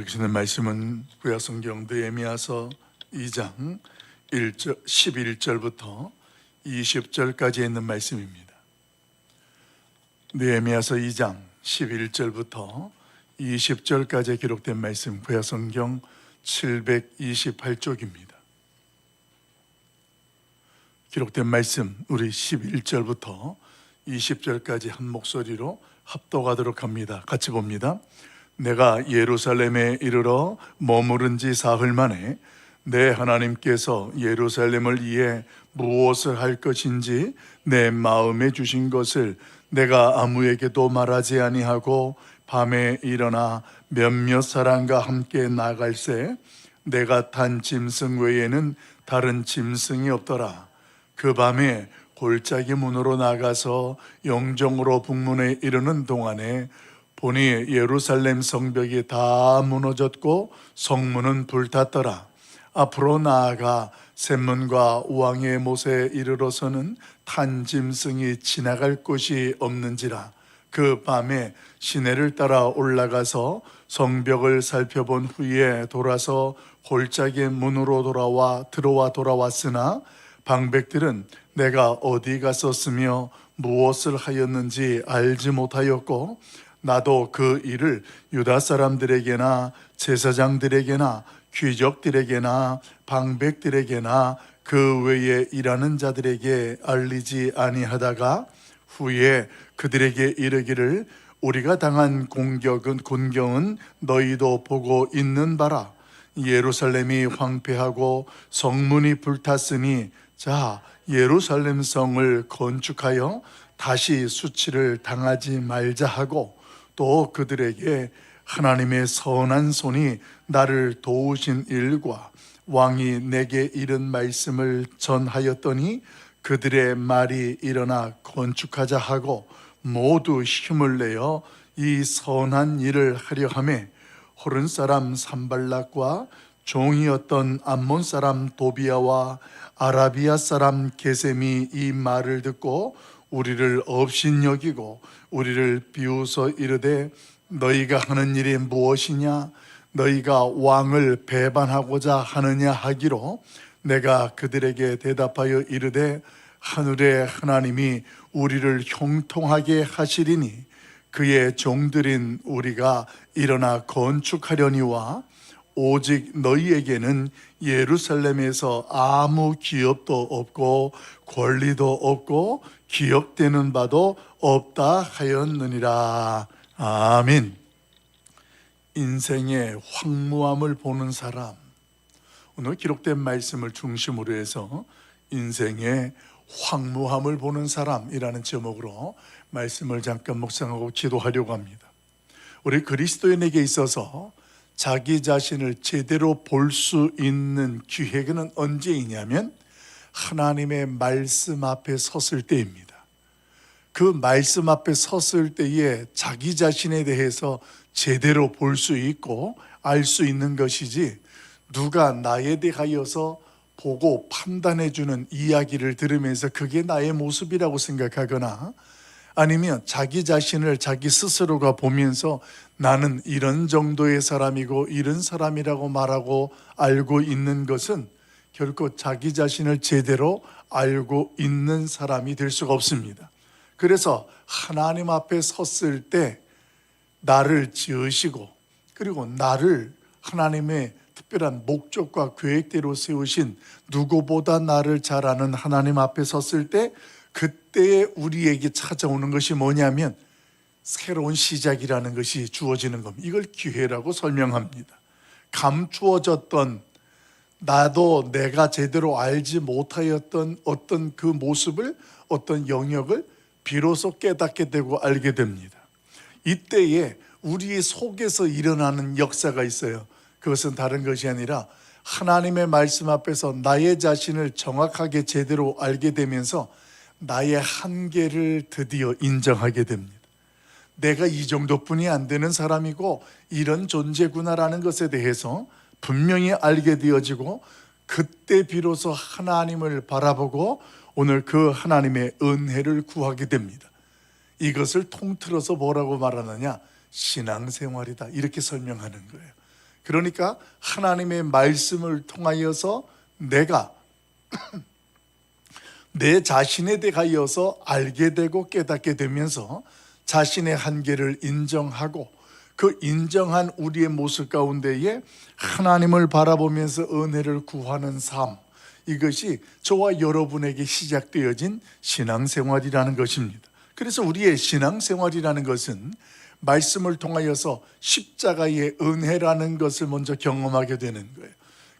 읽으시는 말씀은 구약성경 느헤미야서 2장 11절부터 20절까지 있는 말씀입니다. 느헤미야서 2장 11절부터 20절까지 기록된 말씀, 구약성경 728쪽입니다. 기록된 말씀 우리 11절부터 20절까지 한 목소리로 합독하도록 합니다. 같이 봅니다. 내가 예루살렘에 이르러 머무른 지 사흘 만에 내 하나님께서 예루살렘을 위해 무엇을 할 것인지 내 마음에 주신 것을 내가 아무에게도 말하지 아니하고 밤에 일어나 몇몇 사람과 함께 나갈새 내가 탄 짐승 외에는 다른 짐승이 없더라. 그 밤에 골짜기 문으로 나가서 영정으로 북문에 이르는 동안에 보니 예루살렘 성벽이 다 무너졌고 성문은 불탔더라. 앞으로 나아가 샘문과 왕의 못에 이르러서는 탄 짐승이 지나갈 곳이 없는지라. 그 밤에 시내를 따라 올라가서 성벽을 살펴본 후에 돌아서 골짜기 문으로 돌아왔으나 방백들은 내가 어디 갔었으며 무엇을 하였는지 알지 못하였고 나도 그 일을 유다 사람들에게나 제사장들에게나 귀족들에게나 방백들에게나 그 외에 일하는 자들에게 알리지 아니하다가 후에 그들에게 이르기를 우리가 당한 곤경은 너희도 보고 있는 바라. 예루살렘이 황폐하고 성문이 불탔으니 자 예루살렘 성을 건축하여 다시 수치를 당하지 말자 하고 또 그들에게 하나님의 선한 손이 나를 도우신 일과 왕이 내게 이른 말씀을 전하였더니 그들의 말이 일어나 건축하자 하고 모두 힘을 내어 이 선한 일을 하려 하매 호른 사람 산발락과 종이었던 암몬 사람 도비아와 아라비아 사람 게셈이 이 말을 듣고 우리를 업신여기고 우리를 비웃어 이르되 너희가 하는 일이 무엇이냐? 너희가 왕을 배반하고자 하느냐 하기로 내가 그들에게 대답하여 이르되 하늘의 하나님이 우리를 형통하게 하시리니 그의 종들인 우리가 일어나 건축하려니와 오직 너희에게는 예루살렘에서 아무 기업도 없고 권리도 없고 기억되는 바도 없다 하였느니라. 아멘. 인생의 황무함을 보는 사람, 오늘 기록된 말씀을 중심으로 해서 인생의 황무함을 보는 사람이라는 제목으로 말씀을 잠깐 묵상하고 기도하려고 합니다. 우리 그리스도인에게 있어서 자기 자신을 제대로 볼 수 있는 기회는 언제이냐면 하나님의 말씀 앞에 섰을 때입니다. 그 말씀 앞에 섰을 때에 자기 자신에 대해서 제대로 볼 수 있고 알 수 있는 것이지 누가 나에 대하여서 보고 판단해주는 이야기를 들으면서 그게 나의 모습이라고 생각하거나 아니면 자기 자신을 자기 스스로가 보면서 나는 이런 정도의 사람이고 이런 사람이라고 말하고 알고 있는 것은 결코 자기 자신을 제대로 알고 있는 사람이 될 수가 없습니다. 그래서 하나님 앞에 섰을 때 나를 지으시고 그리고 나를 하나님의 특별한 목적과 계획대로 세우신 누구보다 나를 잘 아는 하나님 앞에 섰을 때 그때 우리에게 찾아오는 것이 뭐냐면 새로운 시작이라는 것이 주어지는 겁니다. 이걸 기회라고 설명합니다. 감추어졌던 나도 내가 제대로 알지 못하였던 어떤 그 모습을 어떤 영역을 비로소 깨닫게 되고 알게 됩니다. 이때에 우리 속에서 일어나는 역사가 있어요. 그것은 다른 것이 아니라 하나님의 말씀 앞에서 나의 자신을 정확하게 제대로 알게 되면서 나의 한계를 드디어 인정하게 됩니다. 내가 이 정도뿐이 안 되는 사람이고 이런 존재구나라는 것에 대해서 분명히 알게 되어지고 그때 비로소 하나님을 바라보고 오늘 그 하나님의 은혜를 구하게 됩니다. 이것을 통틀어서 뭐라고 말하느냐? 신앙생활이다, 이렇게 설명하는 거예요. 그러니까 하나님의 말씀을 통하여서 내가 내 자신에 대하여서 알게 되고 깨닫게 되면서 자신의 한계를 인정하고 그 인정한 우리의 모습 가운데에 하나님을 바라보면서 은혜를 구하는 삶, 이것이 저와 여러분에게 시작되어진 신앙생활이라는 것입니다. 그래서 우리의 신앙생활이라는 것은 말씀을 통하여서 십자가의 은혜라는 것을 먼저 경험하게 되는 거예요.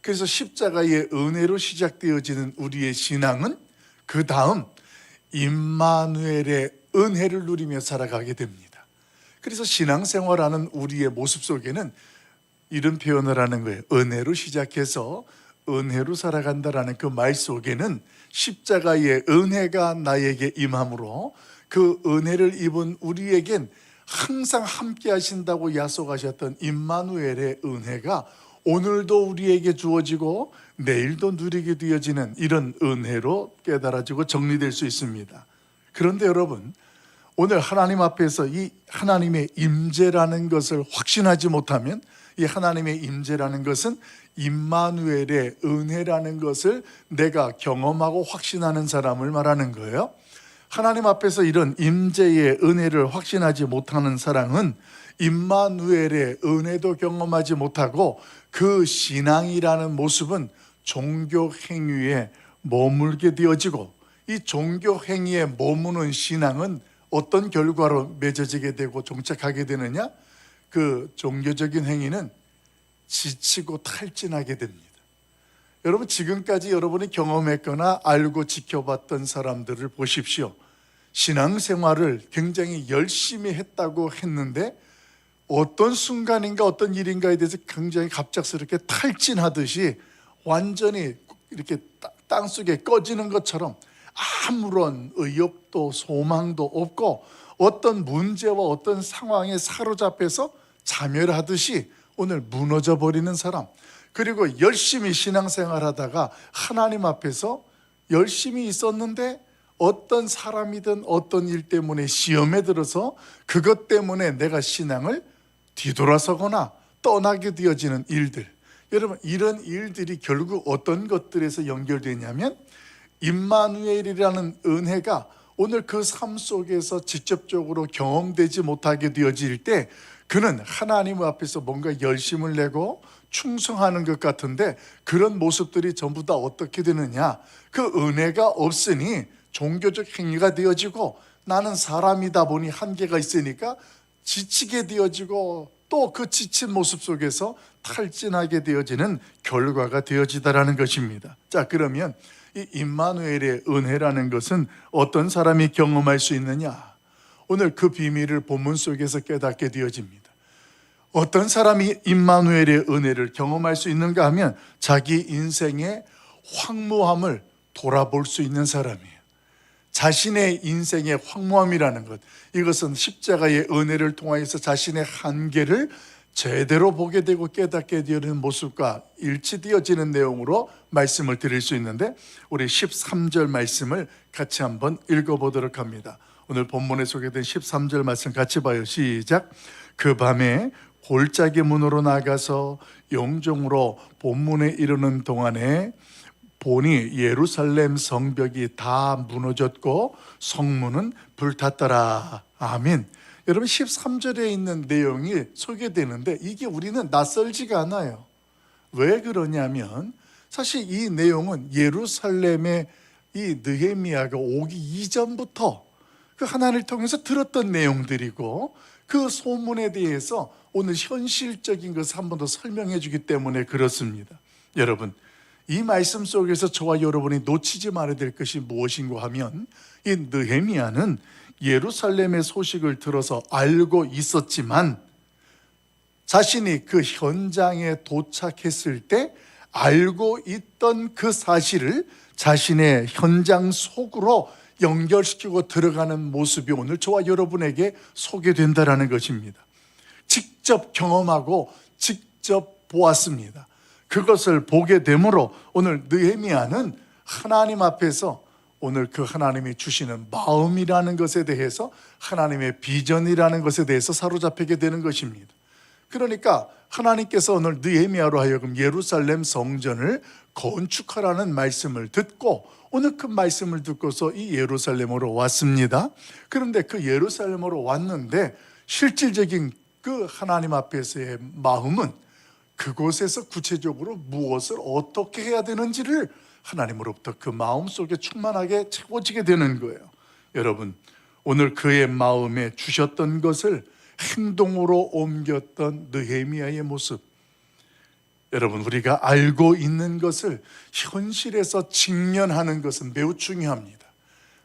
그래서 십자가의 은혜로 시작되어지는 우리의 신앙은 그 다음 임마누엘의 은혜를 누리며 살아가게 됩니다. 그래서 신앙생활하는 우리의 모습 속에는 이런 표현을 하는 거예요. 은혜로 시작해서 은혜로 살아간다라는 그 말 속에는 십자가의 은혜가 나에게 임함으로 그 은혜를 입은 우리에겐 항상 함께 하신다고 약속하셨던 임마누엘의 은혜가 오늘도 우리에게 주어지고 내일도 누리게 되어지는 이런 은혜로 깨달아지고 정리될 수 있습니다. 그런데 여러분, 오늘 하나님 앞에서 이 하나님의 임재라는 것을 확신하지 못하면, 이 하나님의 임재라는 것은 임마누엘의 은혜라는 것을 내가 경험하고 확신하는 사람을 말하는 거예요. 하나님 앞에서 이런 임재의 은혜를 확신하지 못하는 사람은 임마누엘의 은혜도 경험하지 못하고 그 신앙이라는 모습은 종교 행위에 머물게 되어지고, 이 종교 행위에 머무는 신앙은 어떤 결과로 맺어지게 되고 종착하게 되느냐? 그 종교적인 행위는 지치고 탈진하게 됩니다. 여러분, 지금까지 여러분이 경험했거나 알고 지켜봤던 사람들을 보십시오. 신앙생활을 굉장히 열심히 했다고 했는데 어떤 순간인가 어떤 일인가에 대해서 굉장히 갑작스럽게 탈진하듯이 완전히 이렇게 땅속에 꺼지는 것처럼 아무런 의욕도 소망도 없고 어떤 문제와 어떤 상황에 사로잡혀서 자멸하듯이 오늘 무너져 버리는 사람, 그리고 열심히 신앙생활하다가 하나님 앞에서 열심히 있었는데 어떤 사람이든 어떤 일 때문에 시험에 들어서 그것 때문에 내가 신앙을 뒤돌아서거나 떠나게 되어지는 일들, 여러분, 이런 일들이 결국 어떤 것들에서 연결되냐면 임마누엘이라는 은혜가 오늘 그 삶 속에서 직접적으로 경험되지 못하게 되어질 때 그는 하나님 앞에서 뭔가 열심을 내고 충성하는 것 같은데 그런 모습들이 전부 다 어떻게 되느냐? 그 은혜가 없으니 종교적 행위가 되어지고 나는 사람이다 보니 한계가 있으니까 지치게 되어지고 또 그 지친 모습 속에서 탈진하게 되어지는 결과가 되어지다라는 것입니다. 자, 그러면 이 임마누엘의 은혜라는 것은 어떤 사람이 경험할 수 있느냐? 오늘 그 비밀을 본문 속에서 깨닫게 되어집니다. 어떤 사람이 임마누엘의 은혜를 경험할 수 있는가 하면 자기 인생의 황무함을 돌아볼 수 있는 사람이에요. 자신의 인생의 황무함이라는 것, 이것은 십자가의 은혜를 통하여서 자신의 한계를 제대로 보게 되고 깨닫게 되는 모습과 일치되어지는 내용으로 말씀을 드릴 수 있는데, 우리 13절 말씀을 같이 한번 읽어보도록 합니다. 오늘 본문에 소개된 13절 말씀 같이 봐요. 시작. 그 밤에 골짜기 문으로 나가서 영종으로 본문에 이르는 동안에 보니 예루살렘 성벽이 다 무너졌고 성문은 불탔더라. 아멘. 여러분, 13절에 있는 내용이 소개되는데 이게 우리는 낯설지가 않아요. 왜 그러냐면 사실 이 내용은 예루살렘에 이 느헤미야가 오기 이전부터 그 하나님을 통해서 들었던 내용들이고, 그 소문에 대해서 오늘 현실적인 것을 한 번 더 설명해 주기 때문에 그렇습니다. 여러분, 이 말씀 속에서 저와 여러분이 놓치지 말아야 될 것이 무엇인가 하면, 이 느헤미야는 예루살렘의 소식을 들어서 알고 있었지만 자신이 그 현장에 도착했을 때 알고 있던 그 사실을 자신의 현장 속으로 연결시키고 들어가는 모습이 오늘 저와 여러분에게 소개된다는 것입니다. 직접 경험하고 직접 보았습니다. 그것을 보게 되므로 오늘 느헤미야는 하나님 앞에서 오늘 그 하나님이 주시는 마음이라는 것에 대해서, 하나님의 비전이라는 것에 대해서 사로잡히게 되는 것입니다. 그러니까 하나님께서 오늘 느헤미야로 하여금 예루살렘 성전을 건축하라는 말씀을 듣고 오늘 그 말씀을 듣고서 이 예루살렘으로 왔습니다. 그런데 그 예루살렘으로 왔는데 실질적인 그 하나님 앞에서의 마음은 그곳에서 구체적으로 무엇을 어떻게 해야 되는지를 하나님으로부터 그 마음속에 충만하게 채워지게 되는 거예요. 여러분, 오늘 그의 마음에 주셨던 것을 행동으로 옮겼던 느헤미야의 모습, 여러분, 우리가 알고 있는 것을 현실에서 직면하는 것은 매우 중요합니다.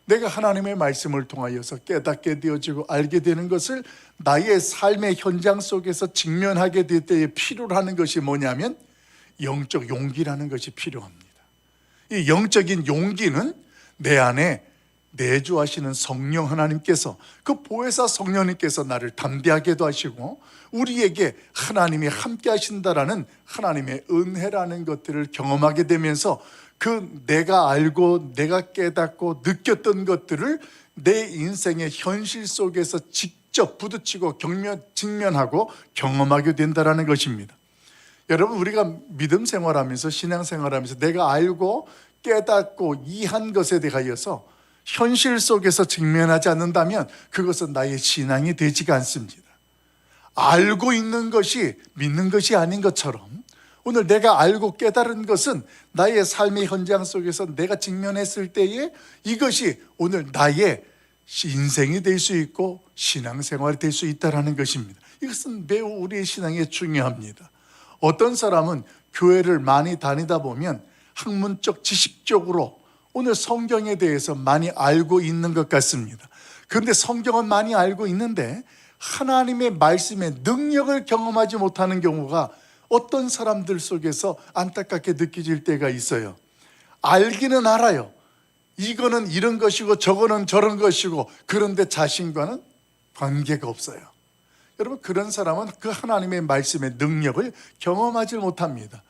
내가 하나님의 말씀을 통하여서 깨닫게 되어지고 알게 되는 것을 나의 삶의 현장 속에서 직면하게 될 때에 필요로 하는 것이 뭐냐면 영적 용기라는 것이 필요합니다. 이 영적인 용기는 내 안에 내주하시는 성령 하나님께서, 그 보혜사 성령님께서 나를 담대하게도 하시고 우리에게 하나님이 함께 하신다라는 하나님의 은혜라는 것들을 경험하게 되면서 그 내가 알고 내가 깨닫고 느꼈던 것들을 내 인생의 현실 속에서 직접 부딪히고 직면하고 경험하게 된다는 것입니다. 여러분, 우리가 믿음 생활하면서 신앙 생활하면서 내가 알고 깨닫고 이해한 것에 대하여서 현실 속에서 직면하지 않는다면 그것은 나의 신앙이 되지가 않습니다. 알고 있는 것이 믿는 것이 아닌 것처럼 오늘 내가 알고 깨달은 것은 나의 삶의 현장 속에서 내가 직면했을 때에 이것이 오늘 나의 인생이 될 수 있고 신앙생활이 될 수 있다는 것입니다. 이것은 매우 우리의 신앙에 중요합니다. 어떤 사람은 교회를 많이 다니다 보면 학문적 지식적으로 오늘 성경에 대해서 많이 알고 있는 것 같습니다. 그런데 성경은 많이 알고 있는데 하나님의 말씀의 능력을 경험하지 못하는 경우가 어떤 사람들 속에서 안타깝게 느껴질 때가 있어요. 알기는 알아요. 이거는 이런 것이고 저거는 저런 것이고, 그런데 자신과는 관계가 없어요. 여러분, 그런 사람은 그 하나님의 말씀의 능력을 경험하지 못합니다.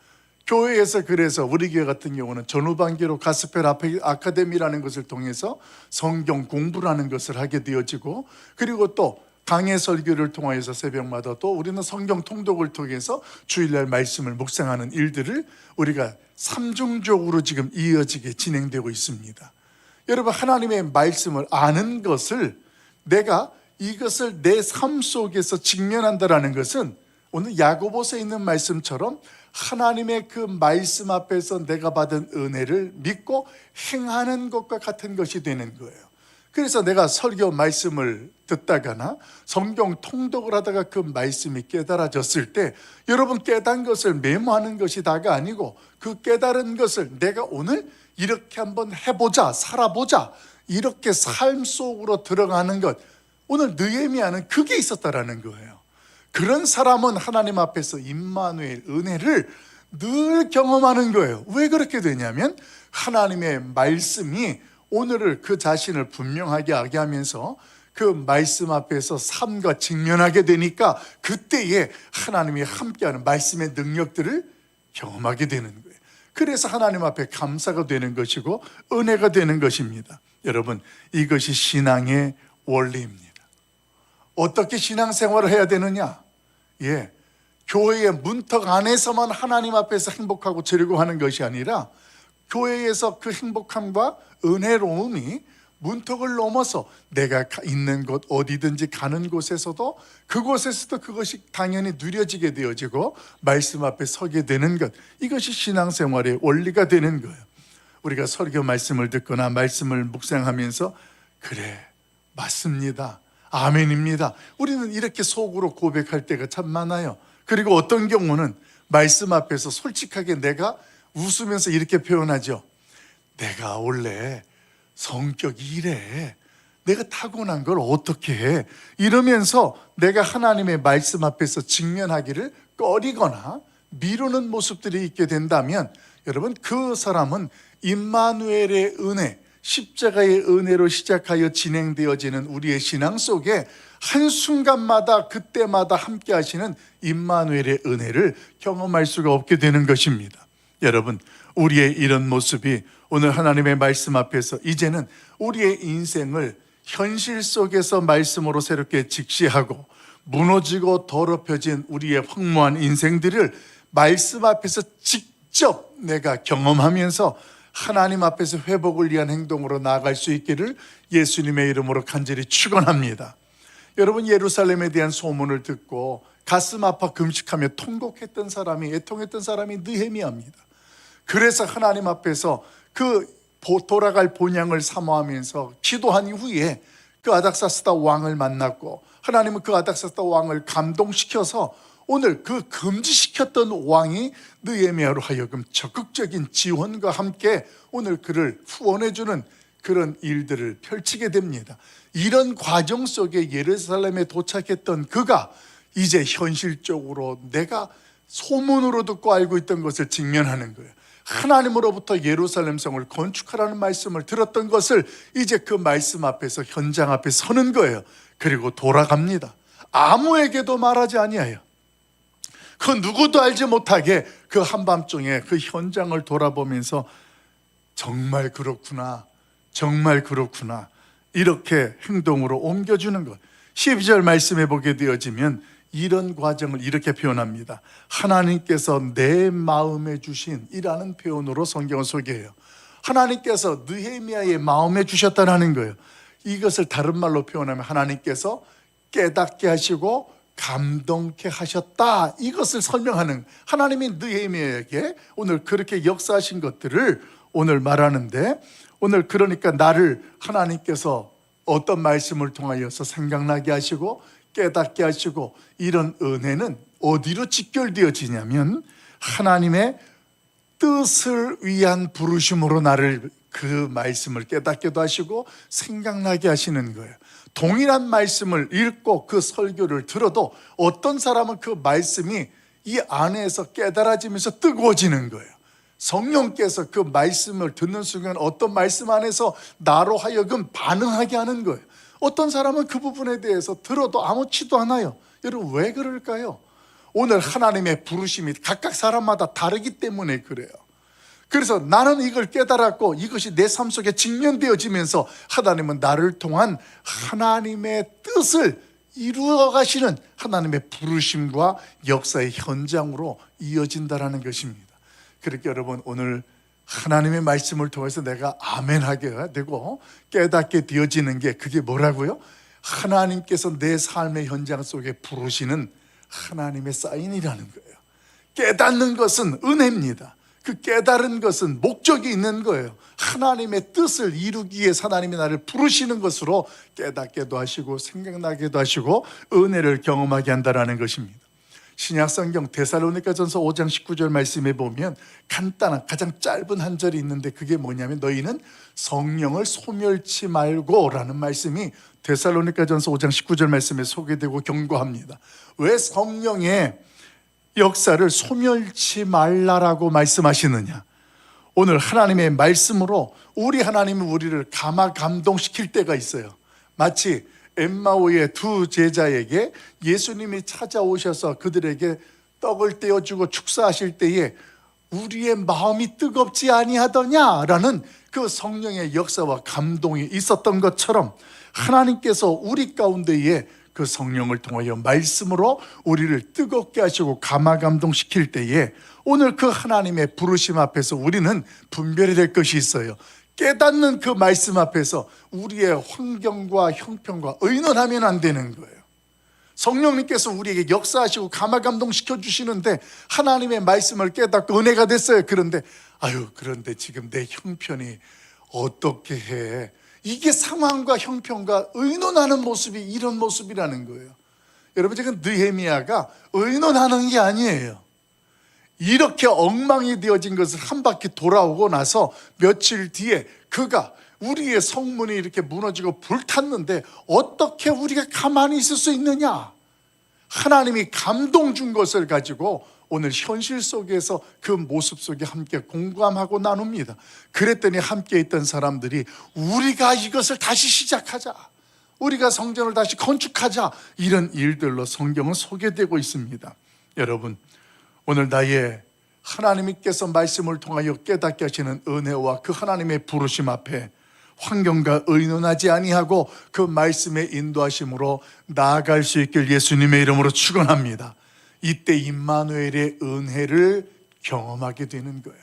교회에서 그래서 우리 교회 같은 경우는 전후반기로 가스펠 아카데미라는 것을 통해서 성경 공부라는 것을 하게 되어지고, 그리고 또 강해 설교를 통하여서 새벽마다 또 우리는 성경 통독을 통해서 주일날 말씀을 묵상하는 일들을 우리가 삼중적으로 지금 이어지게 진행되고 있습니다. 여러분, 하나님의 말씀을 아는 것을 내가 이것을 내 삶 속에서 직면한다는 것은 오늘 야고보서에 있는 말씀처럼 하나님의 그 말씀 앞에서 내가 받은 은혜를 믿고 행하는 것과 같은 것이 되는 거예요. 그래서 내가 설교 말씀을 듣다가나 성경 통독을 하다가 그 말씀이 깨달아졌을 때 여러분, 깨달은 것을 메모하는 것이 다가 아니고 그 깨달은 것을 내가 오늘 이렇게 한번 해보자, 살아보자, 이렇게 삶 속으로 들어가는 것, 오늘 느헤미야는 그게 있었다라는 거예요. 그런 사람은 하나님 앞에서 임마누엘 은혜를 늘 경험하는 거예요. 왜 그렇게 되냐면 하나님의 말씀이 오늘을 그 자신을 분명하게 하게 하면서 그 말씀 앞에서 삶과 직면하게 되니까 그때에 하나님이 함께하는 말씀의 능력들을 경험하게 되는 거예요. 그래서 하나님 앞에 감사가 되는 것이고 은혜가 되는 것입니다. 여러분, 이것이 신앙의 원리입니다. 어떻게 신앙생활을 해야 되느냐? 교회의 문턱 안에서만 하나님 앞에서 행복하고 즐거워하는 것이 아니라 교회에서 그 행복함과 은혜로움이 문턱을 넘어서 내가 있는 곳 어디든지 가는 곳에서도 그곳에서도 그것이 당연히 누려지게 되어지고 말씀 앞에 서게 되는 것, 이것이 신앙생활의 원리가 되는 거예요. 우리가 설교 말씀을 듣거나 말씀을 묵상하면서 그래, 맞습니다, 아멘입니다, 우리는 이렇게 속으로 고백할 때가 참 많아요. 그리고 어떤 경우는 말씀 앞에서 솔직하게 내가 웃으면서 이렇게 표현하죠. 내가 원래 성격이 이래, 내가 타고난 걸 어떻게 해, 이러면서 내가 하나님의 말씀 앞에서 직면하기를 꺼리거나 미루는 모습들이 있게 된다면 여러분, 그 사람은 임마누엘의 은혜, 십자가의 은혜로 시작하여 진행되어지는 우리의 신앙 속에 한순간마다 그때마다 함께 하시는 임마누엘의 은혜를 경험할 수가 없게 되는 것입니다. 여러분, 우리의 이런 모습이 오늘 하나님의 말씀 앞에서 이제는 우리의 인생을 현실 속에서 말씀으로 새롭게 직시하고 무너지고 더럽혀진 우리의 황무한 인생들을 말씀 앞에서 직접 내가 경험하면서 하나님 앞에서 회복을 위한 행동으로 나아갈 수 있기를 예수님의 이름으로 간절히 축원합니다. 여러분, 예루살렘에 대한 소문을 듣고 가슴 아파 금식하며 통곡했던 사람이, 애통했던 사람이 느헤미야입니다. 그래서 하나님 앞에서 그 돌아갈 본향을 사모하면서 기도한 이후에 그 아닥사스다 왕을 만났고, 하나님은 그 아닥사스다 왕을 감동시켜서 오늘 그 금지시켰던 왕이 느헤미야로 하여금 적극적인 지원과 함께 오늘 그를 후원해주는 그런 일들을 펼치게 됩니다. 이런 과정 속에 예루살렘에 도착했던 그가 이제 현실적으로 내가 소문으로 듣고 알고 있던 것을 직면하는 거예요. 하나님으로부터 예루살렘 성을 건축하라는 말씀을 들었던 것을 이제 그 말씀 앞에서, 현장 앞에 서는 거예요. 그리고 돌아갑니다. 아무에게도 말하지 아니하여, 그 누구도 알지 못하게 그 한밤중에 그 현장을 돌아보면서 정말 그렇구나, 정말 그렇구나, 이렇게 행동으로 옮겨주는 것. 12절 말씀해 보게 되어지면 이런 과정을 이렇게 표현합니다. 하나님께서 내 마음에 주신 이라는 표현으로 성경을 소개해요. 하나님께서 느헤미야의 마음에 주셨다는 거예요. 이것을 다른 말로 표현하면 하나님께서 깨닫게 하시고 감동케 하셨다, 이것을 설명하는, 하나님이 느헤미야에게 오늘 그렇게 역사하신 것들을 오늘 말하는데, 오늘 그러니까 나를 하나님께서 어떤 말씀을 통하여서 생각나게 하시고 깨닫게 하시고, 이런 은혜는 어디로 직결되어지냐면 하나님의 뜻을 위한 부르심으로 나를 그 말씀을 깨닫게도 하시고 생각나게 하시는 거예요. 동일한 말씀을 읽고 그 설교를 들어도 어떤 사람은 그 말씀이 이 안에서 깨달아지면서 뜨거워지는 거예요. 성령께서 그 말씀을 듣는 순간 어떤 말씀 안에서 나로 하여금 반응하게 하는 거예요. 어떤 사람은 그 부분에 대해서 들어도 아무렇지도 않아요. 여러분, 왜 그럴까요? 오늘 하나님의 부르심이 각각 사람마다 다르기 때문에 그래요. 그래서 나는 이걸 깨달았고 이것이 내 삶 속에 직면되어지면서 하나님은 나를 통한 하나님의 뜻을 이루어 가시는 하나님의 부르심과 역사의 현장으로 이어진다는 것입니다. 그렇게 여러분, 오늘 하나님의 말씀을 통해서 내가 아멘하게 되고 깨닫게 되어지는 게, 그게 뭐라고요? 하나님께서 내 삶의 현장 속에 부르시는 하나님의 사인이라는 거예요. 깨닫는 것은 은혜입니다. 그 깨달은 것은 목적이 있는 거예요. 하나님의 뜻을 이루기 위해서 하나님이 나를 부르시는 것으로 깨닫게도 하시고 생각나게도 하시고 은혜를 경험하게 한다는 것입니다. 신약성경 데살로니가전서 5장 19절 말씀에 보면 간단한, 가장 짧은 한 절이 있는데, 그게 뭐냐면 너희는 성령을 소멸치 말고 라는 말씀이 데살로니가전서 5장 19절 말씀에 소개되고 경고합니다. 왜 성령의 역사를 소멸치 말라라고 말씀하시느냐? 오늘 하나님의 말씀으로 우리 하나님이 우리를 감동시킬 때가 있어요. 마치 엠마오의 두 제자에게 예수님이 찾아오셔서 그들에게 떡을 떼어주고 축사하실 때에 우리의 마음이 뜨겁지 아니하더냐라는 그 성령의 역사와 감동이 있었던 것처럼, 하나님께서 우리 가운데에 그 성령을 통하여 말씀으로 우리를 뜨겁게 하시고 감동시킬 때에 오늘 그 하나님의 부르심 앞에서 우리는 분별해야 될 것이 있어요. 깨닫는 그 말씀 앞에서 우리의 환경과 형편과 의논하면 안 되는 거예요. 성령님께서 우리에게 역사하시고 감동시켜 주시는데 하나님의 말씀을 깨닫고 은혜가 됐어요. 그런데 그런데 지금 내 형편이 어떻게 해? 이게 상황과 형편과 의논하는 모습이 이런 모습이라는 거예요. 여러분, 지금 느헤미야가 의논하는 게 아니에요. 이렇게 엉망이 되어진 것을 한 바퀴 돌아오고 나서 며칠 뒤에 그가 우리의 성문이 이렇게 무너지고 불탔는데 어떻게 우리가 가만히 있을 수 있느냐? 하나님이 감동 준 것을 가지고 오늘 현실 속에서 그 모습 속에 함께 공감하고 나눕니다. 그랬더니 함께 있던 사람들이 우리가 이것을 다시 시작하자, 우리가 성전을 다시 건축하자, 이런 일들로 성경은 소개되고 있습니다. 여러분, 오늘 나의 하나님께서 말씀을 통하여 깨닫게 하시는 은혜와 그 하나님의 부르심 앞에 환경과 의논하지 아니하고 그 말씀의 인도하심으로 나아갈 수 있길 예수님의 이름으로 축원합니다. 이때 임마누엘의 은혜를 경험하게 되는 거예요.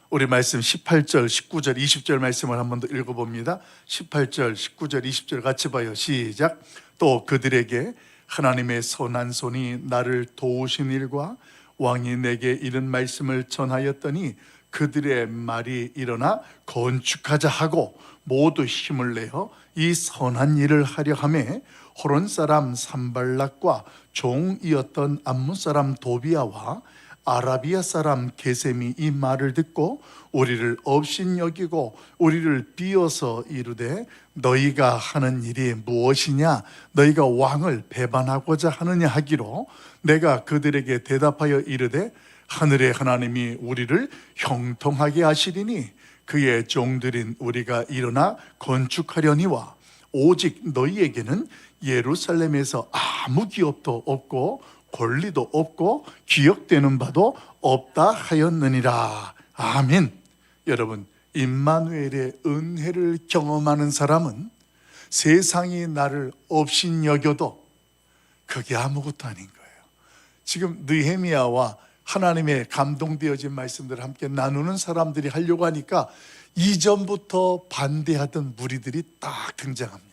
우리 말씀 18절, 19절, 20절 말씀을 한 번 더 읽어봅니다. 18절, 19절, 20절 같이 봐요. 시작. 또 그들에게 하나님의 선한 손이 나를 도우신 일과 왕이 내게 이런 말씀을 전하였더니 그들의 말이 일어나 건축하자 하고 모두 힘을 내어 이 선한 일을 하려 하매 호론 사람 산발락과 종이었던 암몬 사람 도비아와 아라비아 사람 게셈이 이 말을 듣고 우리를 업신여기고 우리를 비어서 이르되 너희가 하는 일이 무엇이냐? 너희가 왕을 배반하고자 하느냐 하기로 내가 그들에게 대답하여 이르되 하늘의 하나님이 우리를 형통하게 하시리니 그의 종들인 우리가 일어나 건축하려니와 오직 너희에게는 예루살렘에서 아무 기업도 없고 권리도 없고 기억되는 바도 없다 하였느니라. 아멘. 여러분, 임마누엘의 은혜를 경험하는 사람은 세상이 나를 업신여겨도 그게 아무것도 아닌 거예요. 지금 느헤미야와 하나님의 감동되어진 말씀들을 함께 나누는 사람들이 하려고 하니까 이전부터 반대하던 무리들이 딱 등장합니다.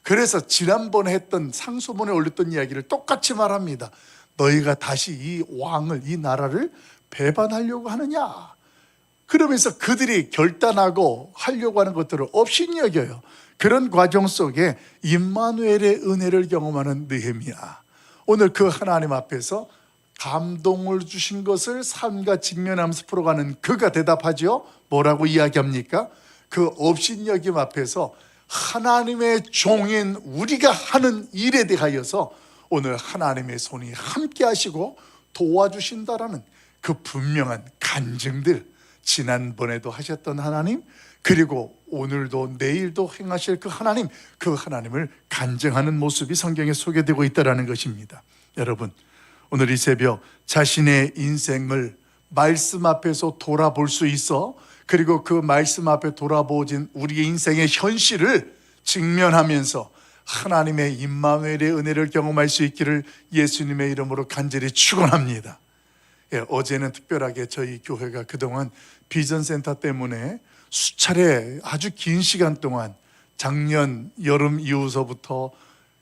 그래서 지난번에 했던 상소문에 올렸던 이야기를 똑같이 말합니다. 너희가 다시 이 왕을, 이 나라를 배반하려고 하느냐? 그러면서 그들이 결단하고 하려고 하는 것들을 업신여겨요. 그런 과정 속에 임마누엘의 은혜를 경험하는 느헤미야, 오늘 그 하나님 앞에서 감동을 주신 것을 삶과 직면하면서 풀어가는 그가 대답하죠. 뭐라고 이야기합니까? 그 업신여김 앞에서 하나님의 종인 우리가 하는 일에 대하여서 오늘 하나님의 손이 함께 하시고 도와주신다라는 그 분명한 간증들, 지난번에도 하셨던 하나님, 그리고 오늘도 내일도 행하실 그 하나님을 간증하는 모습이 성경에 소개되고 있다는 것입니다. 여러분, 오늘 이 새벽 자신의 인생을 말씀 앞에서 돌아볼 수 있어, 그리고 그 말씀 앞에 돌아보진 우리의 인생의 현실을 직면하면서 하나님의 임마누엘의 은혜를 경험할 수 있기를 예수님의 이름으로 간절히 축원합니다. 어제는 특별하게 저희 교회가 그동안 비전센터 때문에 수차례 아주 긴 시간 동안 작년 여름 이후서부터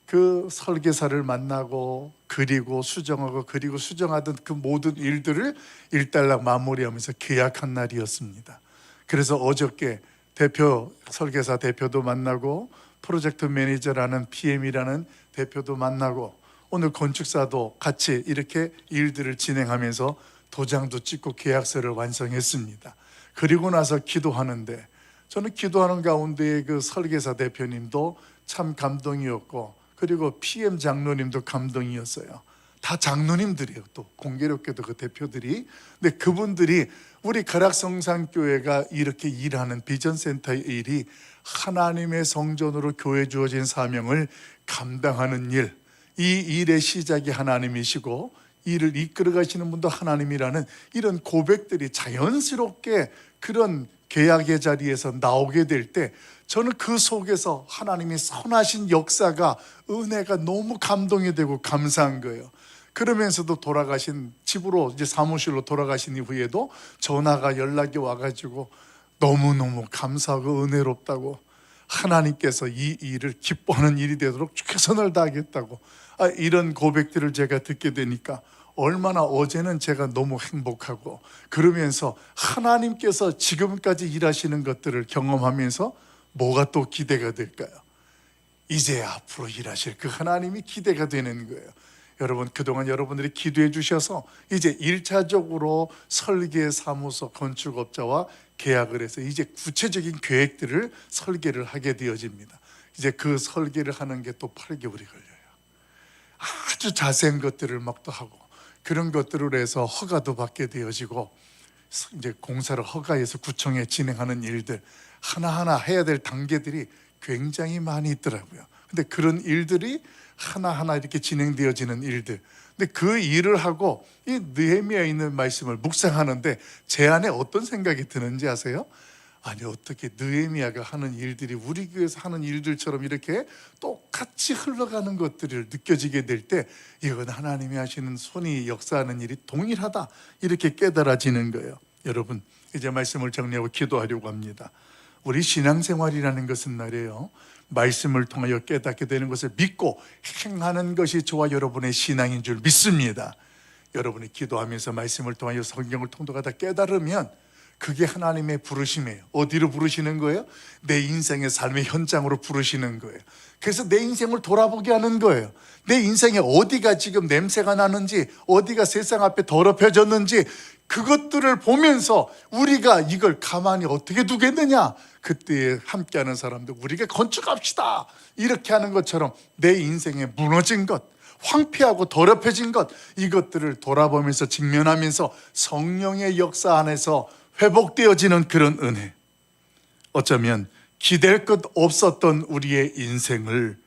그 설계사를 만나고 그리고 수정하던 그 모든 일들을 일단락 마무리하면서 계약한 날이었습니다. 그래서 어저께 설계사 대표도 만나고 프로젝트 매니저라는 PM이라는 대표도 만나고 오늘 건축사도 같이 이렇게 일들을 진행하면서 도장도 찍고 계약서를 완성했습니다. 그리고 나서 기도하는데 저는 기도하는 가운데 그 설계사 대표님도 참 감동이었고, 그리고 PM 장로님도 감동이었어요. 다 장로님들이에요. 또 공교롭게도 그 대표들이. 근데 그분들이 우리 가락성산교회가 이렇게 일하는 비전센터의 일이 하나님의 성전으로 교회 주어진 사명을 감당하는 일, 이 일의 시작이 하나님이시고 일을 이끌어 가시는 분도 하나님이라는 이런 고백들이 자연스럽게 그런 계약의 자리에서 나오게 될 때 저는 그 속에서 하나님이 선하신 역사가, 은혜가 너무 감동이 되고 감사한 거예요. 그러면서도 돌아가신 집으로 이제 사무실로 돌아가신 이후에도 전화가 연락이 와가지고 너무너무 감사하고 은혜롭다고, 하나님께서 이 일을 기뻐하는 일이 되도록 최선을 다하겠다고, 이런 고백들을 제가 듣게 되니까 얼마나 어제는 제가 너무 행복하고, 그러면서 하나님께서 지금까지 일하시는 것들을 경험하면서 뭐가 또 기대가 될까요? 이제 앞으로 일하실 그 하나님이 기대가 되는 거예요. 여러분, 그동안 여러분들이 기도해 주셔서 이제 1차적으로 설계사무소 건축업자와 계약을 해서 이제 구체적인 계획들을 설계를 하게 되어집니다. 이제 그 설계를 하는 게 또 8개월이 걸려요. 아주 자세한 것들을 막 또 하고, 그런 것들을 해서 허가도 받게 되어지고, 이제 공사를 허가해서 구청에 진행하는 일들 하나하나 해야 될 단계들이 굉장히 많이 있더라고요. 근데 그런 일들이 하나하나 이렇게 진행되어지는 일들, 근데 그 일을 하고 이 느헤미야에 있는 말씀을 묵상하는데 제 안에 어떤 생각이 드는지 아세요? 아니 어떻게 느헤미야가 하는 일들이 우리 교회에서 하는 일들처럼 이렇게 똑같이 흘러가는 것들을 느껴지게 될 때 이건 하나님이 하시는 손이 역사하는 일이 동일하다 이렇게 깨달아지는 거예요. 여러분 이제 말씀을 정리하고 기도하려고 합니다. 우리 신앙생활이라는 것은 말이에요, 말씀을 통하여 깨닫게 되는 것을 믿고 행하는 것이 저와 여러분의 신앙인 줄 믿습니다. 여러분이 기도하면서 말씀을 통하여 성경을 통독하다 깨달으면 그게 하나님의 부르심이에요. 어디로 부르시는 거예요? 내 인생의 삶의 현장으로 부르시는 거예요. 그래서 내 인생을 돌아보게 하는 거예요. 내 인생에 어디가 지금 냄새가 나는지, 어디가 세상 앞에 더럽혀졌는지 그것들을 보면서 우리가 이걸 가만히 어떻게 두겠느냐, 그때 함께하는 사람들 우리가 건축합시다 이렇게 하는 것처럼 내 인생에 무너진 것, 황폐하고 더럽혀진 것, 이것들을 돌아보면서 직면하면서 성령의 역사 안에서 회복되어지는 그런 은혜, 어쩌면 기댈 것 없었던 우리의 인생을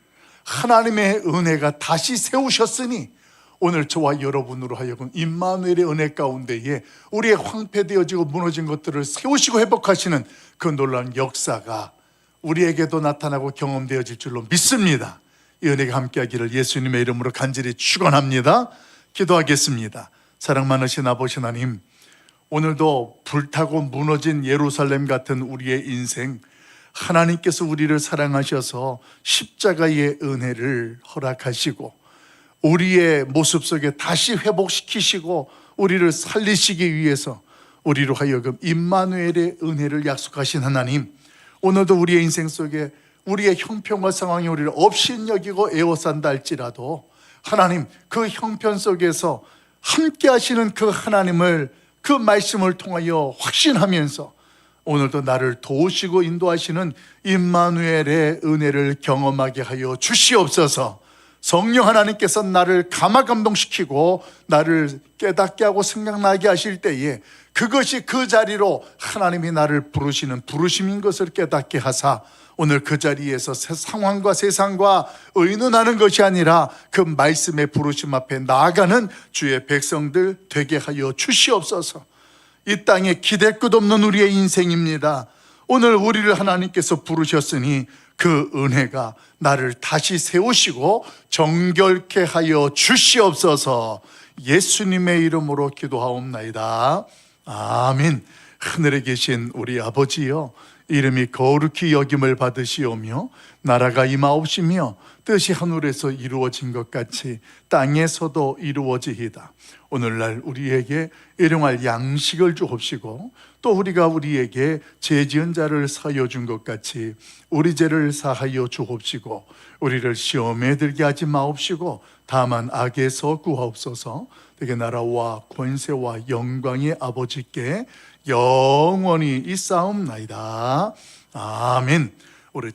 하나님의 은혜가 다시 세우셨으니 오늘 저와 여러분으로 하여금 임마누엘의 은혜 가운데에 우리의 황폐되어지고 무너진 것들을 세우시고 회복하시는 그 놀라운 역사가 우리에게도 나타나고 경험되어질 줄로 믿습니다. 이 은혜가 함께하기를 예수님의 이름으로 간절히 축원합니다. 기도하겠습니다. 사랑 많으신 아버지 하나님, 오늘도 불타고 무너진 예루살렘 같은 우리의 인생, 하나님께서 우리를 사랑하셔서 십자가의 은혜를 허락하시고 우리의 모습 속에 다시 회복시키시고 우리를 살리시기 위해서 우리로 하여금 임마누엘의 은혜를 약속하신 하나님, 오늘도 우리의 인생 속에 우리의 형편과 상황이 우리를 업신여기고 애워싼다 할지라도 하나님, 그 형편 속에서 함께 하시는 그 하나님을, 그 말씀을 통하여 확신하면서 오늘도 나를 도우시고 인도하시는 임마누엘의 은혜를 경험하게 하여 주시옵소서. 성령 하나님께서 나를 감화감동시키고 나를 깨닫게 하고 생각나게 하실 때에 그것이 그 자리로 하나님이 나를 부르시는 부르심인 것을 깨닫게 하사 오늘 그 자리에서 상황과 세상과 의논하는 것이 아니라 그 말씀의 부르심 앞에 나아가는 주의 백성들 되게 하여 주시옵소서. 이 땅에 기댈 것 없는 우리의 인생입니다. 오늘 우리를 하나님께서 부르셨으니 그 은혜가 나를 다시 세우시고 정결케 하여 주시옵소서. 예수님의 이름으로 기도하옵나이다. 아멘. 하늘에 계신 우리 아버지여, 이름이 거룩히 여김을 받으시오며 나라가 임하옵시며 뜻이 하늘에서 이루어진 것 같이 땅에서도 이루어지이다. 오늘날 우리에게 일용할 양식을 주옵시고 또 우리가 우리에게 죄 지은 자를 사하여 준 것 같이 우리 죄를 사하여 주옵시고 우리를 시험에 들게 하지 마옵시고 다만 악에서 구하옵소서. 되게 나라와 권세와 영광의 아버지께 영원히 있사옵나이다. 아멘.